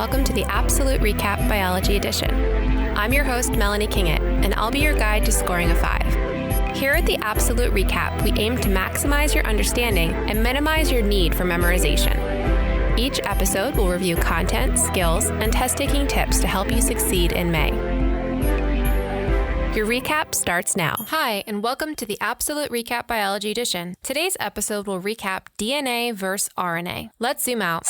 welcome to the Absolute Recap Biology Edition. I'm your host, Melanie Kingett, and I'll be your guide to scoring a 5. Here at the Absolute Recap, we aim to maximize your understanding and minimize your need for memorization. Each episode will review content, skills, and test-taking tips to help you succeed in May. Your recap starts now. Hi, and welcome to the Absolute Recap Biology Edition. Today's episode will recap DNA versus RNA. Let's zoom out.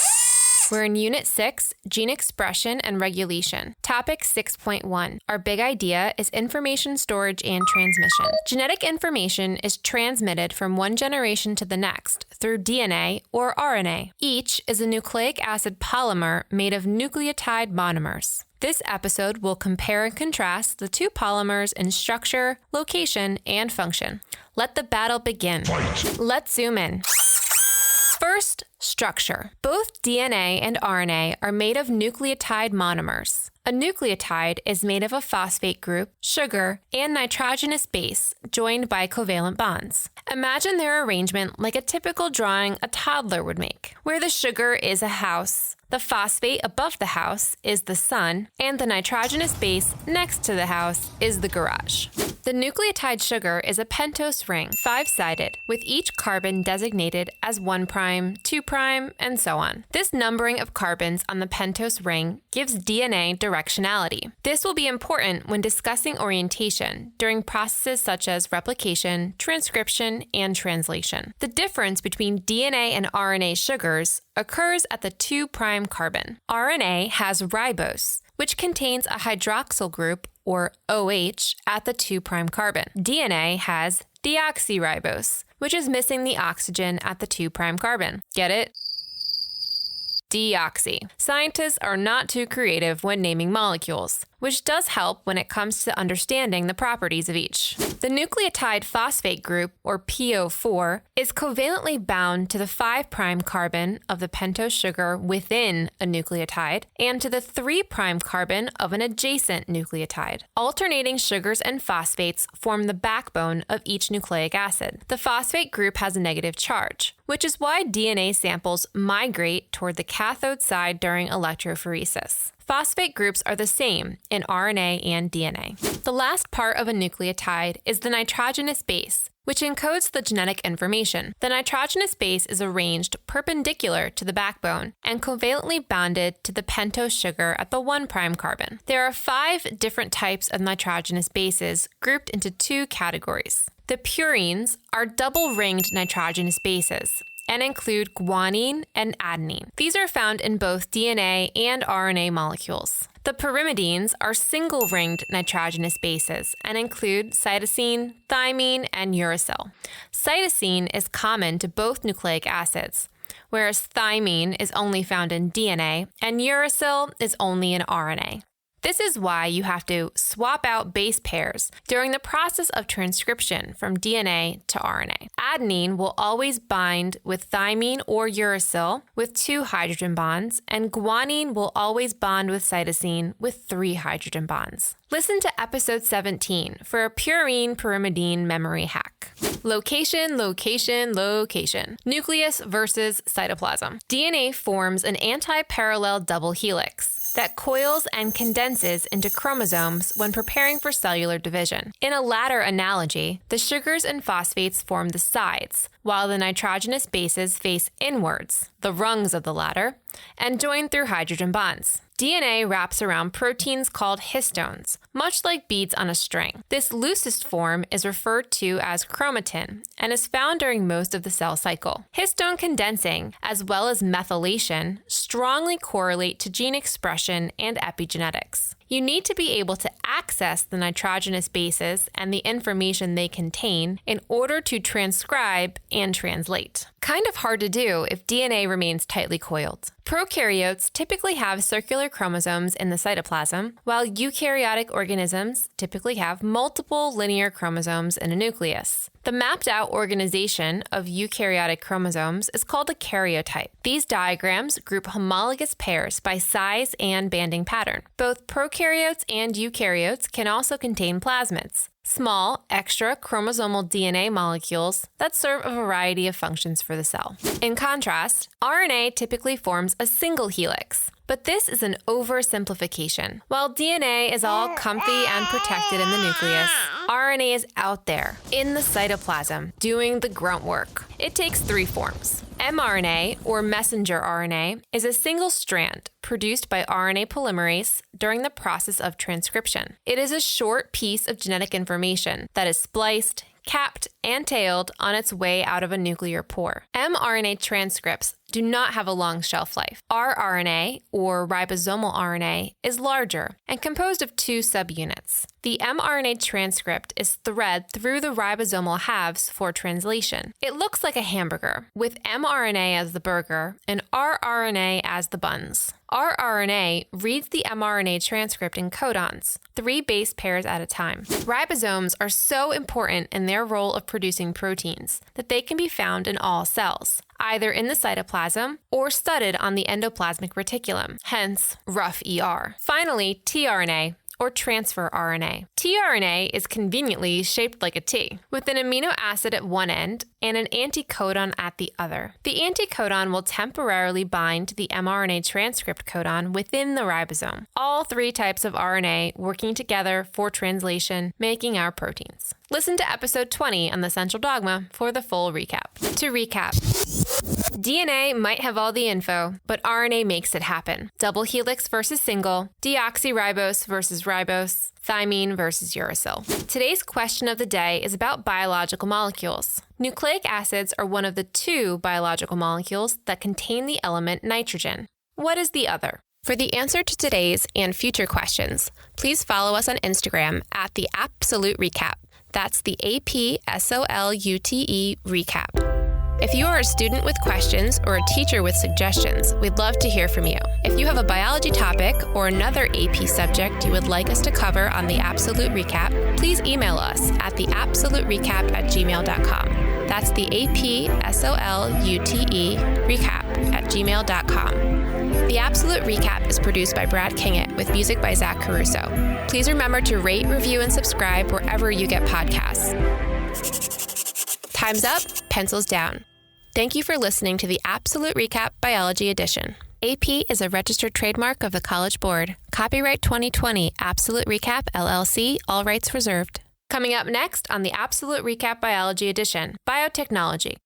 We're in Unit 6, Gene Expression and Regulation. Topic 6.1. Our big idea is information storage and transmission. Genetic information is transmitted from one generation to the next through DNA or RNA. Each is a nucleic acid polymer made of nucleotide monomers. This episode will compare and contrast the two polymers in structure, location, and function. Let the battle begin. Let's zoom in. First, structure. Both DNA and RNA are made of nucleotide monomers. A nucleotide is made of a phosphate group, sugar, and nitrogenous base joined by covalent bonds. Imagine their arrangement like a typical drawing a toddler would make, where the sugar is a house, the phosphate above the house is the sun, and the nitrogenous base next to the house is the garage. The nucleotide sugar is a pentose ring, 5-sided, with each carbon designated as 1', 2', and so on. This numbering of carbons on the pentose ring gives DNA directionality. This will be important when discussing orientation during processes such as replication, transcription, and translation. The difference between DNA and RNA sugars occurs at the 2' carbon. RNA has ribose, which contains a hydroxyl group, or OH, at the 2' carbon. DNA has deoxyribose, which is missing the oxygen at the 2' carbon. Get it? Deoxy. Scientists are not too creative when naming molecules, which does help when it comes to understanding the properties of each. The nucleotide phosphate group, or PO4, is covalently bound to the 5' carbon of the pentose sugar within a nucleotide and to the 3' carbon of an adjacent nucleotide. Alternating sugars and phosphates form the backbone of each nucleic acid. The phosphate group has a negative charge, which is why DNA samples migrate toward the cathode side during electrophoresis. Phosphate groups are the same in RNA and DNA. The last part of a nucleotide is the nitrogenous base, which encodes the genetic information. The nitrogenous base is arranged perpendicular to the backbone and covalently bonded to the pentose sugar at the 1' carbon. There are 5 different types of nitrogenous bases grouped into 2 categories. The purines are double-ringed nitrogenous bases and include guanine and adenine. These are found in both DNA and RNA molecules. The pyrimidines are single-ringed nitrogenous bases and include cytosine, thymine, and uracil. Cytosine is common to both nucleic acids, whereas thymine is only found in DNA and uracil is only in RNA. This is why you have to swap out base pairs during the process of transcription from DNA to RNA. Adenine will always bind with thymine or uracil with 2 hydrogen bonds, and guanine will always bond with cytosine with 3 hydrogen bonds. Listen to episode 17 for a purine-pyrimidine memory hack. Location, location, location. Nucleus versus cytoplasm. DNA forms an antiparallel double helix that coils and condenses into chromosomes when preparing for cellular division. In a ladder analogy, the sugars and phosphates form the sides, while the nitrogenous bases face inwards, the rungs of the ladder, and join through hydrogen bonds. DNA wraps around proteins called histones, much like beads on a string. This loosest form is referred to as chromatin and is found during most of the cell cycle. Histone condensing, as well as methylation, strongly correlate to gene expression and epigenetics. You need to be able to access the nitrogenous bases and the information they contain in order to transcribe and translate. Kind of hard to do if DNA remains tightly coiled. Prokaryotes typically have circular chromosomes in the cytoplasm, while eukaryotic organisms typically have multiple linear chromosomes in a nucleus. The mapped-out organization of eukaryotic chromosomes is called a karyotype. These diagrams group homologous pairs by size and banding pattern. Both prokaryotes and eukaryotes can also contain plasmids. small, extra chromosomal DNA molecules that serve a variety of functions for the cell. In contrast, RNA typically forms a single helix. But this is an oversimplification. While DNA is all comfy and protected in the nucleus, RNA is out there, in the cytoplasm, doing the grunt work. It takes 3 forms. mRNA, or messenger RNA, is a single strand produced by RNA polymerase during the process of transcription. It is a short piece of genetic information that is spliced, capped, and tailed on its way out of a nuclear pore. mRNA transcripts do not have a long shelf life. rRNA, or ribosomal RNA, is larger and composed of 2 subunits. The mRNA transcript is thread through the ribosomal halves for translation. It looks like a hamburger, with mRNA as the burger and rRNA as the buns. rRNA reads the mRNA transcript in codons, 3 base pairs at a time. Ribosomes are so important in their role of producing proteins that they can be found in all cells, either in the cytoplasm or studded on the endoplasmic reticulum, hence rough ER. Finally, tRNA, or transfer RNA. tRNA is conveniently shaped like a T, with an amino acid at one end and an anticodon at the other. The anticodon will temporarily bind to the mRNA transcript codon within the ribosome. All 3 types of RNA working together for translation, making our proteins. Listen to episode 20 on the Central Dogma for the full recap. To recap, DNA might have all the info, but RNA makes it happen. Double helix versus single, deoxyribose versus ribose, thymine versus uracil. Today's question of the day is about biological molecules. Nucleic acids are one of the 2 biological molecules that contain the element nitrogen. What is the other? For the answer to today's and future questions, please follow us on Instagram at TheApsoluteRecap. That's the APsolute recap. If you are a student with questions or a teacher with suggestions, we'd love to hear from you. If you have a biology topic or another AP subject you would like us to cover on the Absolute Recap, please email us at theapsoluterecap@gmail.com. That's the APsolute recap@gmail.com. The Absolute Recap is produced by Brad Kingett with music by Zach Caruso. Please remember to rate, review, and subscribe wherever you get podcasts. Time's up, pencils down. Thank you for listening to the Absolute Recap Biology Edition. AP is a registered trademark of the College Board. Copyright 2020, Absolute Recap, LLC, all rights reserved. Coming up next on the Absolute Recap Biology Edition, biotechnology.